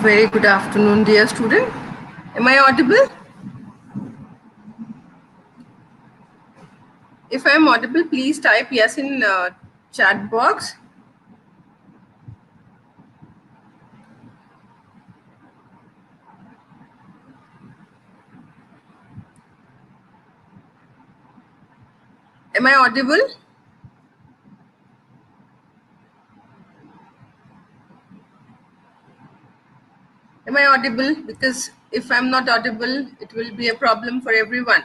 Very good afternoon, dear student. Am I audible? If I am audible, please type yes in chat box. Am I audible? Am I audible? Because if I'm not audible, it will be a problem for everyone.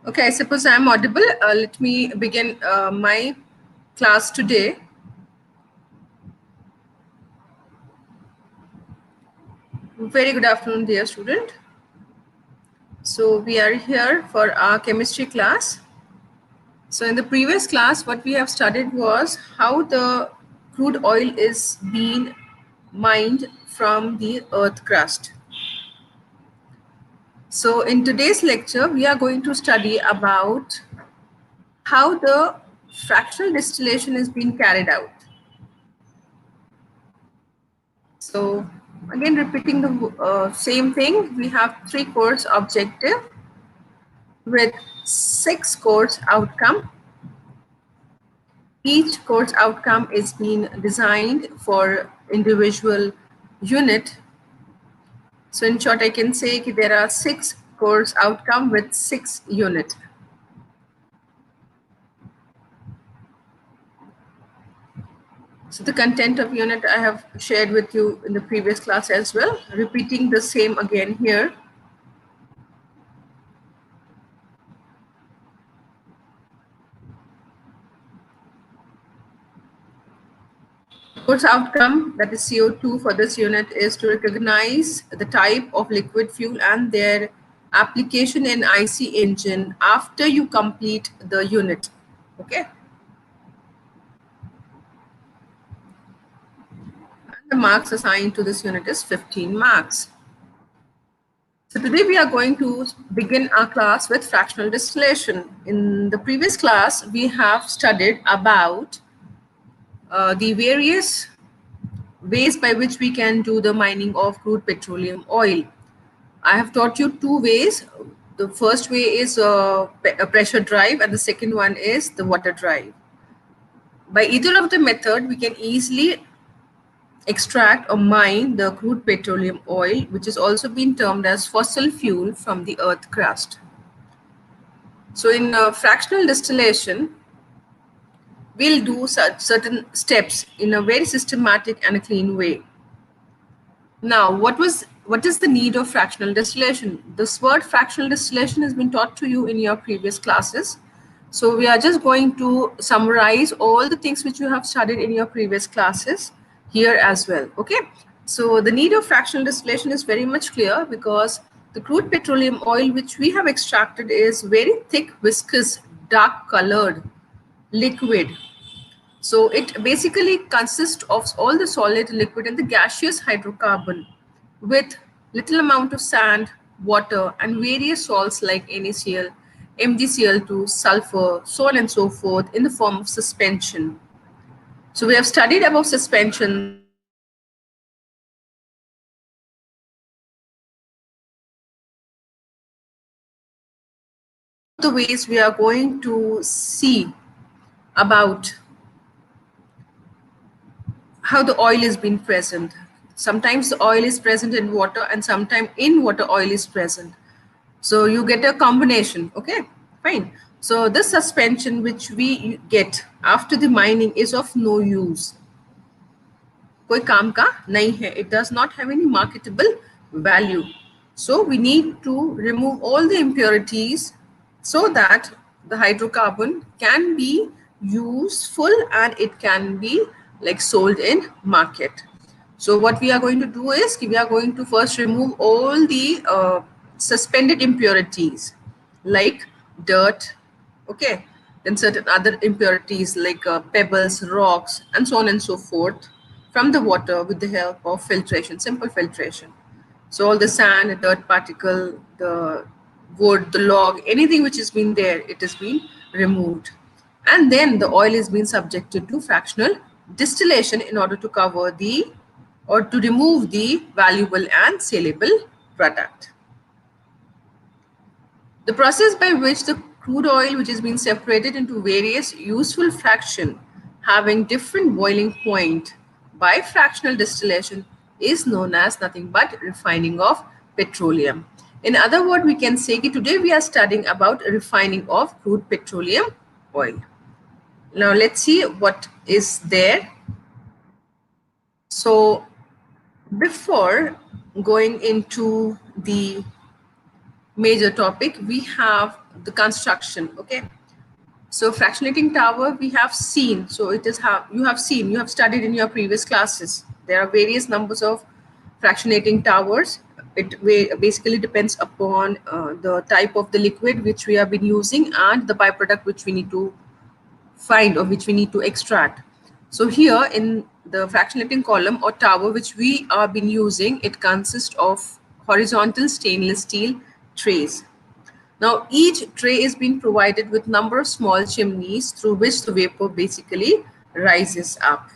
Okay, I suppose I'm audible. Let me begin my class today. Very good afternoon, dear student. So we are here for our chemistry class. So in the previous class, what we have studied was how the crude oil is being mined from the earth crust. So in today's lecture, we are going to study about how the fractional distillation is being carried out. So again, repeating the same thing, we have 3 course objective with 6 course outcome. Each course outcome is being designed for individual unit. So in short, I can say that there are 6 course outcome with 6 unit. So the content of unit I have shared with you in the previous class as well, repeating the same again here. Course outcome, that is CO2 for this unit, is to recognize the type of liquid fuel and their application in IC engine after you complete the unit. Okay. And the marks assigned to this unit is 15 marks. So today we are going to begin our class with fractional distillation. In the previous class, we have studied about the various ways by which we can do the mining of crude petroleum oil. I have taught you 2 ways. The first way is a pressure drive and the second one is the water drive. By either of the method, we can easily extract or mine the crude petroleum oil, which is also been termed as fossil fuel, from the earth crust. So in fractional distillation, we'll do certain steps in a very systematic and a clean way. Now, what is the need of fractional distillation? This word fractional distillation has been taught to you in your previous classes. So we are just going to summarize all the things which you have studied in your previous classes here as well. Okay. So the need of fractional distillation is very much clear because the crude petroleum oil which we have extracted is very thick, viscous, dark colored liquid. So it basically consists of all the solid, liquid and the gaseous hydrocarbon with little amount of sand, water and various salts like NaCl, MgCl2, sulfur, so on and so forth in the form of suspension. So we have studied about suspension. The ways we are going to see about how the oil is being present. Sometimes the oil is present in water and sometimes in water oil is present. So you get a combination. Okay, fine. So this suspension which we get after the mining is of no use. कोई काम का नहीं है. It does not have any marketable value. So we need to remove all the impurities so that the hydrocarbon can be useful and it can be like sold in market. So what we are going to do is we are going to first remove all the suspended impurities like dirt, okay, then certain other impurities like pebbles, rocks and so on and so forth from the water with the help of filtration, simple filtration. So all the sand, the dirt particle, the wood, the log, anything which has been there, it has been removed. And then the oil is being subjected to fractional distillation in order to cover the or to remove the valuable and saleable product. The process by which the crude oil, which has been separated into various useful fraction having different boiling point by fractional distillation, is known as nothing but refining of petroleum. In other words, we can say that today we are studying about refining of crude petroleum oil. Now let's see what is there. So before going into the major topic, we have the construction. Okay, so fractionating tower we have seen. So it is how you have seen, you have studied in your previous classes. There are various numbers of fractionating towers. It basically depends upon the type of the liquid which we have been using and the byproduct which we need to find or which we need to extract. So here in the fractionating column or tower which we have been using, it consists of horizontal stainless steel trays. Now each tray is being provided with number of small chimneys through which the vapor basically rises up.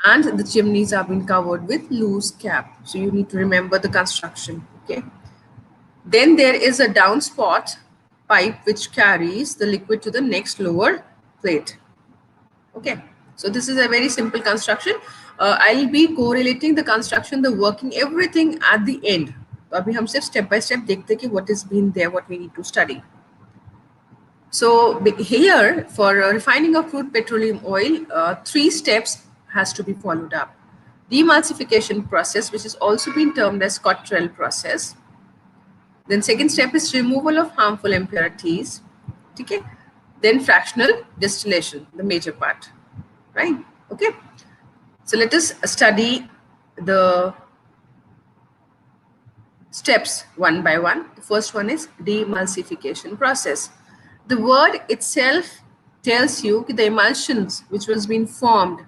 And the chimneys are being covered with loose cap. So you need to remember the construction. Okay. Then there is a downspout pipe which carries the liquid to the next lower plate. Okay, so this is a very simple construction. I'll be correlating the construction, the working, everything at the end. अभी हम सिर्फ step by step देखते कि what is been there, what we need to study. So here for refining of crude petroleum oil, 3 steps has to be followed up. Demulsification process, which is also been termed as Cottrell process. Then second step is removal of harmful impurities. Okay. Then fractional distillation, the major part, right? Okay. So let us study the steps one by one. The first one is demulsification process. The word itself tells you the emulsions which was being formed,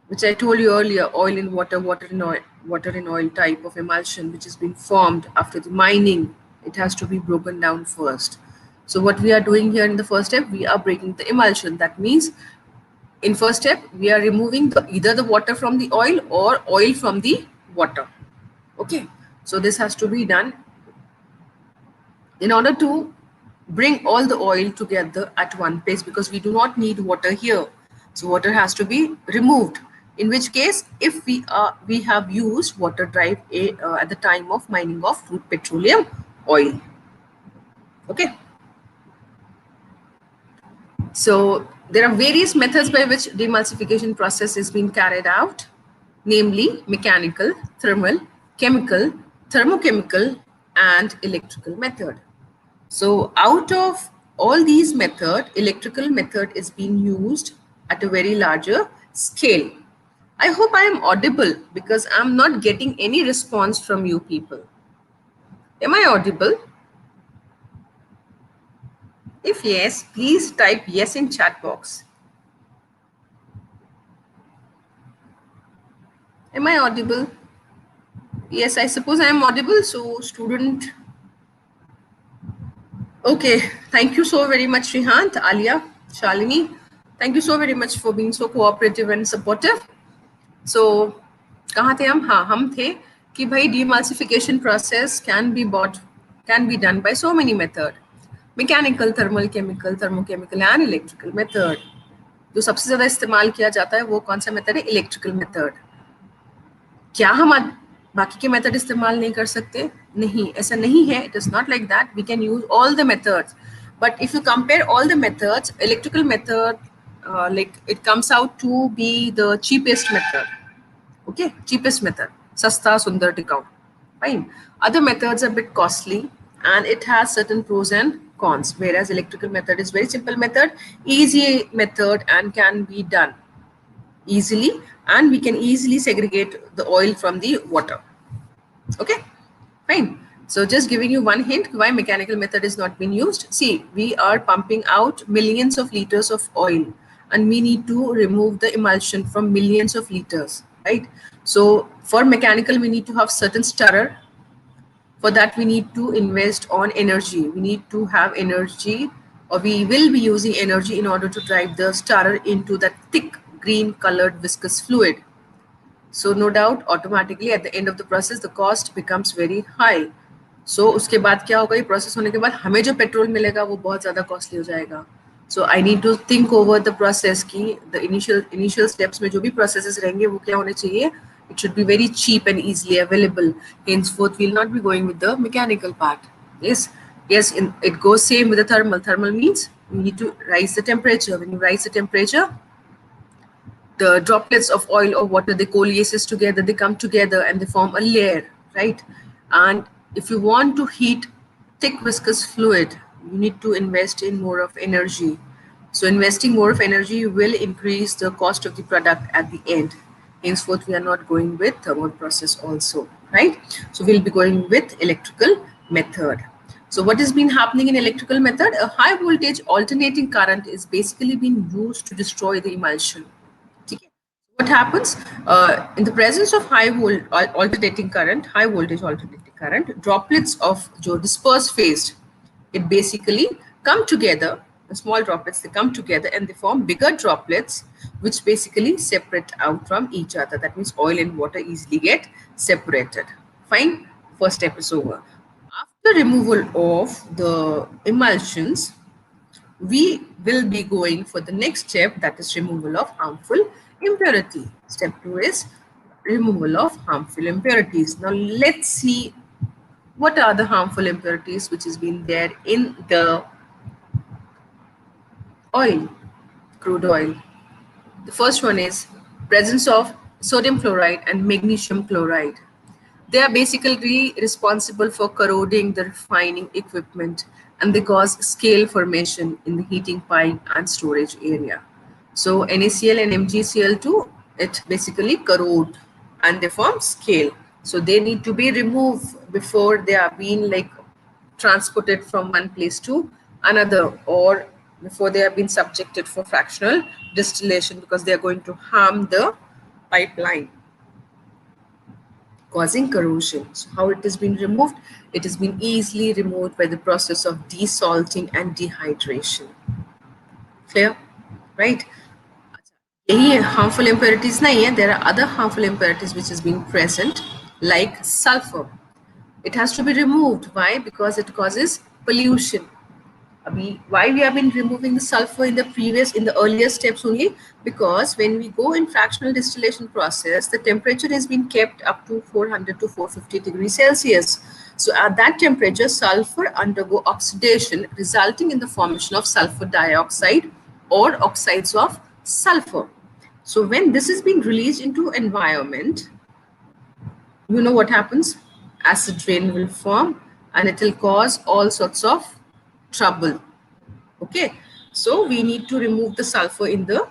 which I told you earlier, oil in water, water in oil type of emulsion, which has been formed after the mining. It has to be broken down first. So what we are doing here in the first step, we are breaking the emulsion. That means in first step, we are removing either the water from the oil or oil from the water. Okay, so this has to be done in order to bring all the oil together at one place, because we do not need water here. So water has to be removed. In which case, if we have used water drive at the time of mining of crude petroleum oil. Okay. So there are various methods by which demulsification process is being carried out, namely mechanical, thermal, chemical, thermochemical, and electrical method. So out of all these methods, electrical method is being used at a very larger scale. I hope I am audible because I'm not getting any response from you people. Am I audible? If yes, please type yes in chat box. Am I audible? Yes, I suppose I am audible. So student. Okay, thank you so very much, Rihant, Alia, Shalini. Thank you so very much for being so cooperative and supportive. So, कहाँ थे हम? हाँ, हम थे कि भाई demulsification process can be done by so many methods: mechanical, thermal, chemical, thermochemical, and electrical method. जो सबसे ज़्यादा इस्तेमाल किया जाता है वो कौन सा मेथड है? Electrical method. क्या हम बाकी के मेथड इस्तेमाल नहीं कर सकते? नहीं, ऐसा नहीं है. It is not like that. We can use all the methods. But if you compare all the methods, electrical method, like it comes out to be the cheapest method. Okay, cheapest method. Sasta, sundar, tikau. Fine. Other methods are a bit costly and it has certain pros and cons. Whereas electrical method is very simple method, easy method, and can be done easily, and we can easily segregate the oil from the water. Okay, fine. So just giving you one hint why mechanical method is not being used. See, we are pumping out millions of liters of oil and we need to remove the emulsion from millions of liters, right? So for mechanical, we need to have certain stirrer. For that, we need to invest on energy. We need to have energy, or we will be using energy in order to drive the stirrer into that thick green colored viscous fluid. So no doubt automatically at the end of the process the cost becomes very high. So उसके बाद क्या होगा, ये process होने के बाद हमें जो पेट्रोल मिलेगा वो बहुत ज़्यादा costly हो जाएगा. So I need to think over the process की the initial steps में जो भी processes रहेंगे वो क्या होने चाहिए. It should be very cheap and easily available. Henceforth, we'll not be going with the mechanical part. Yes, yes. It goes same with the thermal. Thermal means we need to rise the temperature. When you rise the temperature, the droplets of oil or water, they coalesces together, they come together and they form a layer, right? And if you want to heat thick viscous fluid, you need to invest in more of energy. So investing more of energy will increase the cost of the product at the end. Henceforth, we are not going with thermal process also, right? So we'll be going with electrical method. So what has been happening in electrical method? A high voltage alternating current is basically being used to destroy the emulsion. What happens in the presence of high voltage alternating current, droplets of जो dispersed phase, it basically come together. The small droplets, they come together and they form bigger droplets, which basically separate out from each other. That means oil and water easily get separated. Fine. First step is over. After removal of the emulsions, we will be going for the next step, that is removal of harmful impurity. Step 2 is removal of harmful impurities. Now let's see what are the harmful impurities which has been there in the oil, crude oil. The first one is presence of sodium chloride and magnesium chloride. They are basically responsible for corroding the refining equipment, and they cause scale formation in the heating pipe and storage area. So NaCl and MgCl2, it basically corrode and they form scale. So they need to be removed before they are being like transported from one place to another, or before they have been subjected for fractional distillation, because they are going to harm the pipeline, causing corrosion. So how it has been removed? It has been easily removed by the process of desalting and dehydration. Clear? Right? यही harmful impurities नहीं है. There are other harmful impurities which has been present, like sulfur. It has to be removed. Why? Because it causes pollution. Why we have been removing the sulfur in the earlier steps only? Because when we go in fractional distillation process, the temperature has been kept up to 400 to 450 degrees Celsius. So at that temperature, sulfur undergo oxidation, resulting in the formation of sulfur dioxide or oxides of sulfur. So when this is being released into environment, you know what happens? Acid rain will form and it will cause all sorts of trouble. Okay, so we need to remove the sulfur in the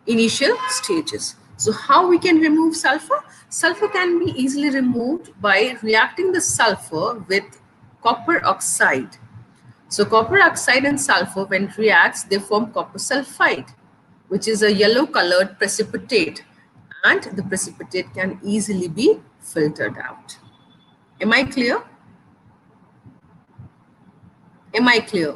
initial stages. So how we can remove sulfur? Sulfur can be easily removed by reacting the sulfur with copper oxide. So copper oxide and sulfur, when it reacts, they form copper sulfide, which is a yellow colored precipitate, and the precipitate can easily be filtered out. Am I clear? Am I clear?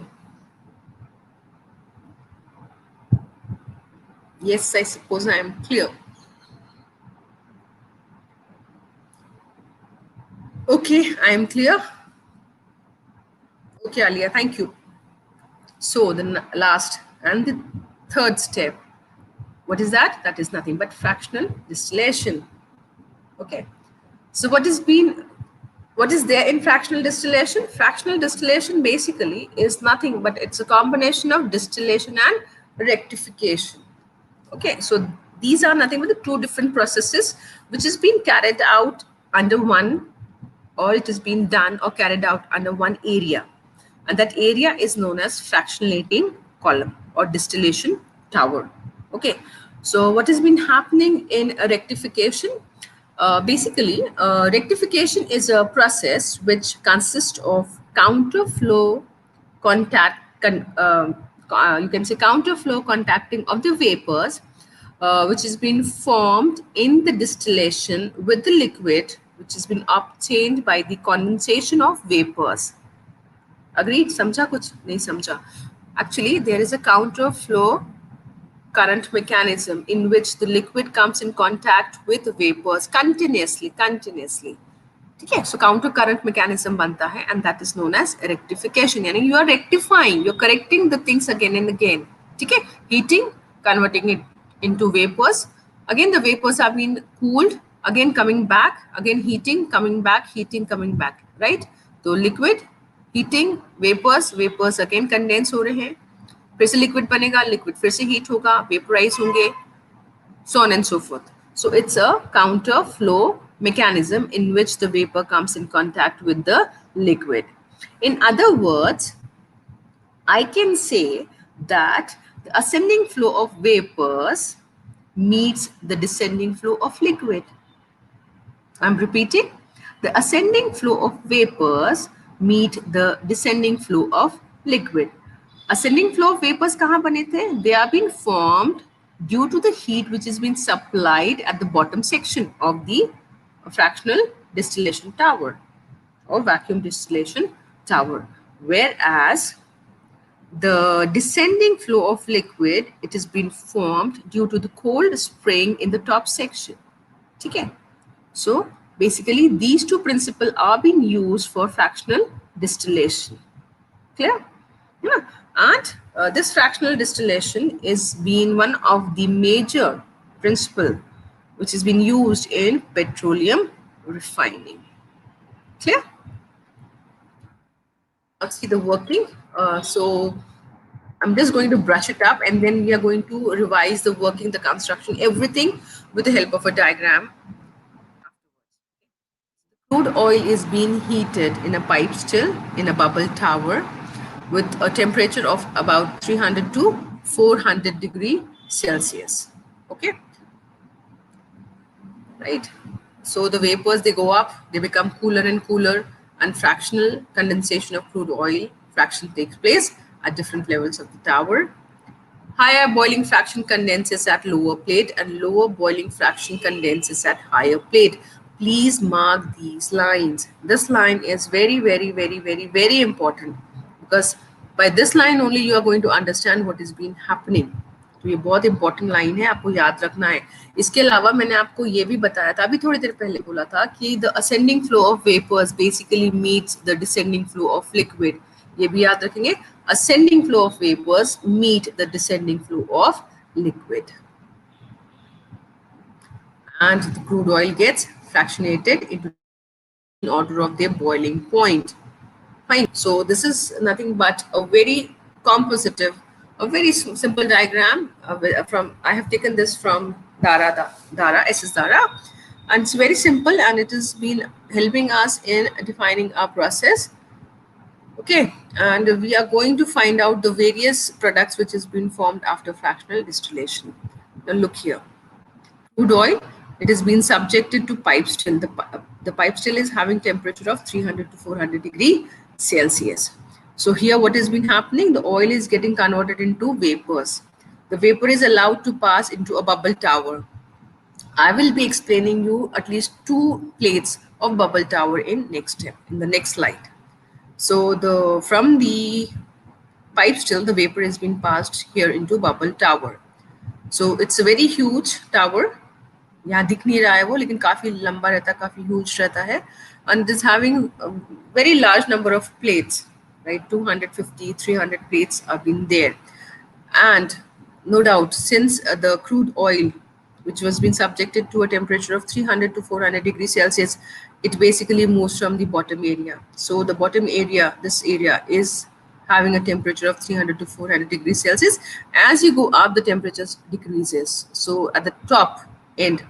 Yes, I suppose I am clear. Okay, I am clear. Okay, Alia, thank you. So the last and the third step, what is that? That is nothing but fractional distillation. Okay, so what is there in fractional distillation? Fractional distillation basically is nothing but it's a combination of distillation and rectification. Okay, so these are nothing but the two different processes which is being carried out under one, or it is being done or carried out under one area. And that area is known as fractionating column or distillation tower. Okay, so what has been happening in a rectification? Basically, rectification is a process which consists of counterflow contact, you can say counterflow contacting of the vapors which has been formed in the distillation with the liquid, which has been obtained by the condensation of vapors. Agreed? समझा कुछ नहीं समझा? Actually, there is a counter flow current mechanism in which the liquid comes in contact with vapors continuously. ठीक है, so counter current mechanism बनता है, and that is known as rectification. यानी you are rectifying, you're correcting the things again and again. ठीक है, heating, converting it into vapors. Again, the vapors have been cooled, again coming back, again heating, coming back, heating, coming back, right? तो liquid, heating, vapors again condense हो रहे हैं, फिर से liquid बनेगा, liquid फिर से heat होगा, vaporize होंगे, so on and so forth. So it's a counter flow mechanism in which the vapor comes in contact with the liquid. In other words, I can say that the ascending flow of vapors meets the descending flow of liquid. I'm repeating. The ascending flow of vapors meet the descending flow of liquid. Ascending flow of vapors kahan bane the? They are being formed due to the heat which is being supplied at the bottom section of the fractional distillation tower or vacuum distillation tower. Whereas the descending flow of liquid, it has been formed due to the cold spraying in the top section. Okay. So basically these two principles are being used for fractional distillation. Clear? Yeah. And this fractional distillation is being one of the major principle which is being used in petroleum refining. Clear? Let's see the working. So I'm just going to brush it up, and then we are going to revise the working, the construction, everything with the help of a diagram. Crude oil is being heated in a pipe still in a bubble tower with a temperature of about 300 to 400 degree Celsius. Okay. Right. So the vapors, they go up, they become cooler and cooler, and fractional condensation of crude oil fraction takes place at different levels of the tower. Higher boiling fraction condenses at lower plate, and lower boiling fraction condenses at higher plate. Please mark these lines. This line is very important, because by this line only you are going to understand what is being happening. तो ये बहुत important line है, आपको याद रखना है. इसके अलावा मैंने आपको ये भी बताया था, अभी थोड़ी देर पहले बोला था कि the ascending flow of vapours basically meets the descending flow of liquid. ये भी याद रखेंगे. Ascending flow of vapors meet the descending flow of liquid, and the crude oil gets fractionated into in order of their boiling point. Fine. So this is nothing but a very compositive, a very simple diagram from, I have taken this from Dara, SS Dara, and it's very simple, and it has been helping us in defining our process. Okay, and we are going to find out the various products which has been formed after fractional distillation. Now look here. Crude oil, it has been subjected to pipe still. The pipe still is having temperature of 300 to 400 degree Celsius. So here what has been happening, the oil is getting converted into vapors. The vapor is allowed to pass into a bubble tower. I will be explaining you at least 2 plates of bubble tower in the next slide. So from the pipe still, the vapor has been passed here into bubble tower. So it's a very huge tower. यहाँ दिख नहीं रहा है वो, लेकिन काफी लंबा रहता है, काफी huge रहता है, and it is having a very large number of plates, right? 250, 300 plates are being there, and no doubt since the crude oil, which was being subjected to a temperature of 300 to 400 degrees Celsius, it basically moves from the bottom area. So the bottom area, this area is having a temperature of 300 to 400 degrees Celsius. As you go up, the temperature decreases. So at the top end,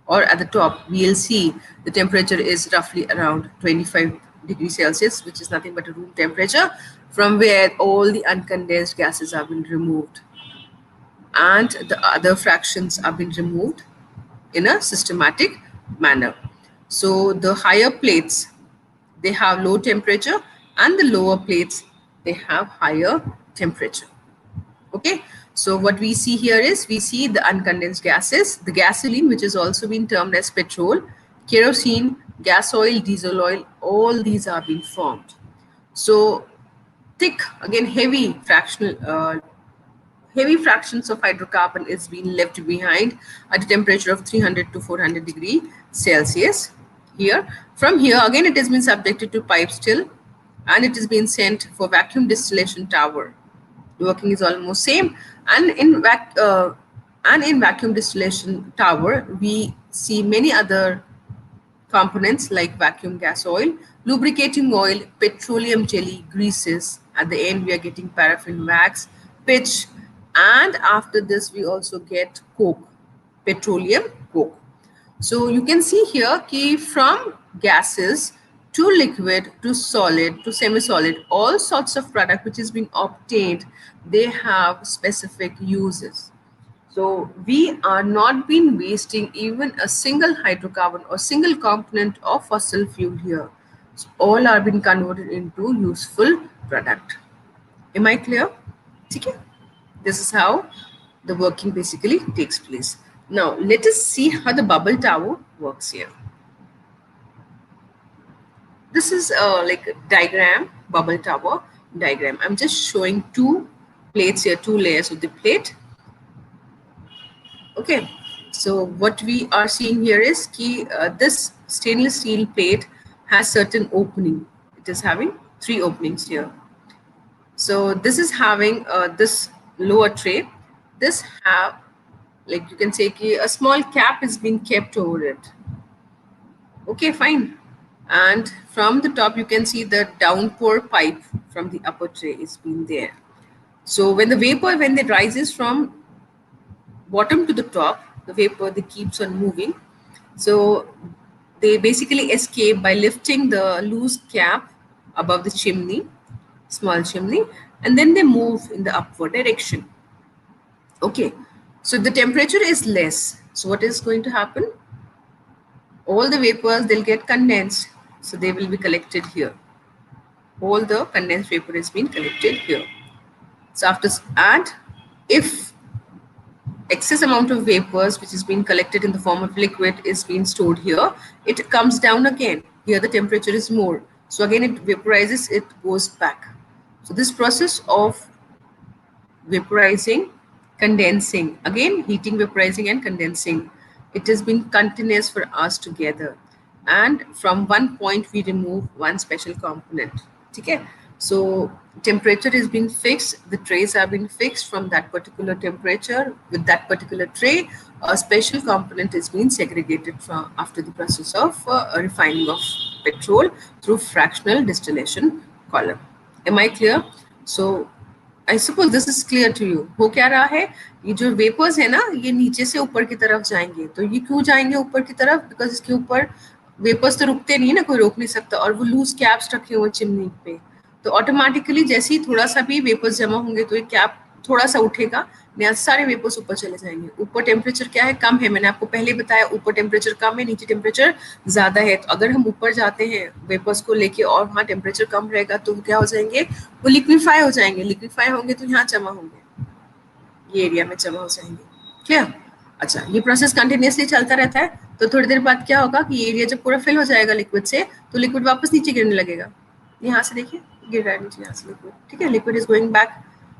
or at the top, we'll see the temperature is roughly around 25 degrees Celsius, which is nothing but a room temperature, from where all the uncondensed gases have been removed, and the other fractions are being removed in a systematic manner. So the higher plates, they have low temperature, and the lower plates, they have higher temperature. Okay, So what we see here is we see the uncondensed gases, the gasoline, which is also been termed as petrol, kerosene, gas oil, diesel oil, all these are being formed. So thick, again heavy fractions of hydrocarbon is being left behind at a temperature of 300 to 400 degree Celsius. Here, from here again it has been subjected to pipe still, and it is being sent for vacuum distillation tower. The working is almost same, and in vacuum distillation tower we see many other components like vacuum gas oil, lubricating oil, petroleum jelly, greases. At the end, we are getting paraffin wax, pitch, and after this, we also get coke, petroleum coke. So you can see here key from gases to liquid to solid to semi-solid, all sorts of product which is being obtained, they have specific uses. So we are not been wasting even a single hydrocarbon or single component of fossil fuel here. So all are being converted into useful product. Am I clear? Okay. This is how the working basically takes place. Now let us see how the bubble tower works here. This is like a diagram, bubble tower diagram. I'm just showing two plates here, two layers of the plate. Okay, so what we are seeing here is this stainless steel plate has certain opening. It is having 3 openings here. So this is having this lower tray. This have, like you can say, a small cap is being kept over it. Okay, fine. And from the top, you can see the downpour pipe from the upper tray is being there. So when the vapor, when it rises from bottom to the top, the vapor, they keeps on moving. So they basically escape by lifting the loose cap above the chimney, small chimney, and then they move in the upward direction. Okay, so the temperature is less. So what is going to happen? All the vapors, they'll get condensed. So they will be collected here. All the condensed vapor is being collected here. So after, and if excess amount of vapors which is being collected in the form of liquid is being stored here, it comes down again. Here the temperature is more. So again it vaporizes, it goes back. So this process of vaporizing, condensing, again heating, vaporizing and condensing, it has been continuous for us together. And from one point we remove one special component. Okay? So temperature is being fixed, the trays are being fixed from that particular temperature. With that particular tray, a special component is being segregated from after the process of refining of petrol through fractional distillation column. Am I clear? So I suppose this is clear to you. हो क्या रहा है, ये जो vapours है ना, ये नीचे से ऊपर की तरफ जाएंगे. तो ये क्यों जाएंगे ऊपर की तरफ? बिकॉज इसके ऊपर वेपर्स तो रुकते नहीं ना, कोई रोक नहीं सकता, और वो लूज कैप्स रखे हुए चिमनी पे. तो ऑटोमेटिकली जैसे ही थोड़ा सा भी वेपर्स जमा होंगे तो ये कैप थोड़ा सा उठेगा, सारे वेपर्स ऊपर चले जाएंगे. ऊपर टेम्परेचर क्या है, कम है. मैंने आपको पहले बताया ऊपर टेम्परेचर कम है, नीचे टेम्परेचर ज्यादा है. तो अगर हम ऊपर जाते हैं वेपर्स को लेके और वहाँ टेम्परेचर कम रहेगा तो क्या हो जाएंगे, वो लिक्विफाई हो जाएंगे. लिक्विफाई होंगे तो यहाँ जमा होंगे, ये एरिया में जमा हो जाएंगे. क्या? अच्छा, ये प्रोसेस कंटिन्यूसली चलता रहता है. तो थोड़ी देर बाद क्या होगा कि ये एरिया जब पूरा फिल हो जाएगा लिक्विड से, तो लिक्विड वापस नीचे गिरने लगेगा. यहाँ से देखिए गिर रहा है नीचे, यहाँ से लिक्विड. ठीक है, liquid is going back,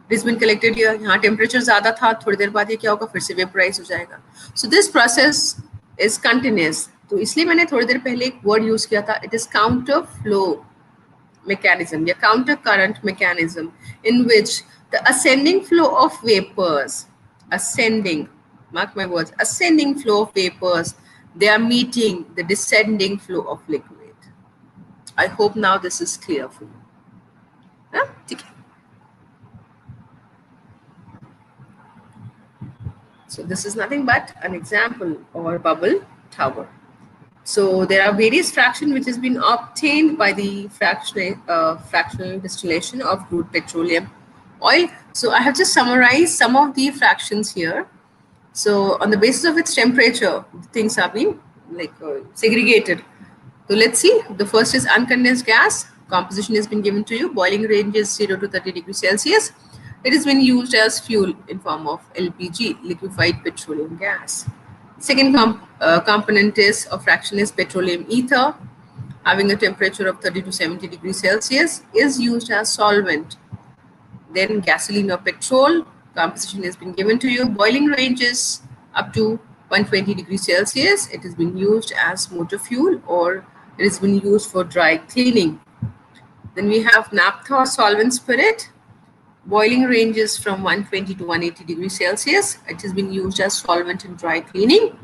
it is been collected here. यहाँ टेम्परेचर ज्यादा था, थोड़ी देर बाद ये क्या होगा, फिर से वेपराइज हो जाएगा. So this process is continuous. तो इसलिए मैंने थोड़ी देर पहले एक वर्ड यूज किया था, it is counter flow mechanism, या counter current mechanism, in which the ascending flow of vapors, ascending, mark my words, ascending flow of vapors, they are meeting the descending flow of liquid. I hope now this is clear for you. Huh? Okay. So this is nothing but an example or bubble tower. So there are various fractions which has been obtained by the fractional distillation of crude petroleum oil. So I have just summarized some of the fractions here. So on the basis of its temperature, things are being like segregated. So let's see. The first is uncondensed gas. Composition has been given to you. Boiling range is 0 to 30 degrees Celsius. It has been used as fuel in form of LPG, liquefied petroleum gas. Second component is of fraction is petroleum ether, having a temperature of 30 to 70 degrees Celsius, is used as solvent. Then gasoline or petrol, composition has been given to you. Boiling ranges up to 120 degrees Celsius. It has been used as motor fuel or it has been used for dry cleaning. Then we have naphtha or solvent spirit. Boiling ranges from 120 to 180 degrees Celsius. It has been used as solvent in dry cleaning.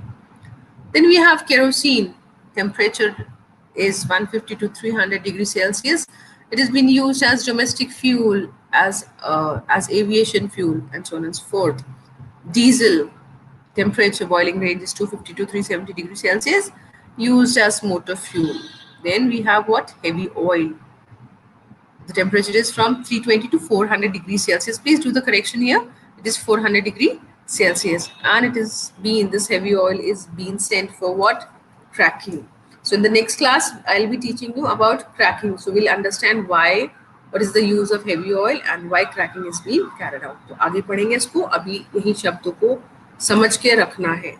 Then we have kerosene. Temperature is 150 to 300 degrees Celsius. It has been used as domestic fuel, as aviation fuel, and so on and so forth. Diesel. Temperature boiling range is 250 to 370 degrees Celsius, used as motor fuel. Then we have what? Heavy oil. The temperature is from 320 to 400 degrees Celsius. Please do the correction here. It is 400 degrees Celsius, and it is this heavy oil is being sent for what? Cracking. So in the next class, I'll be teaching you about cracking. So we'll understand what is the use of heavy oil and why cracking is being carried out. तो आगे पढ़ेंगे इसको. अभी यही शब्दों को समझ के रखना है.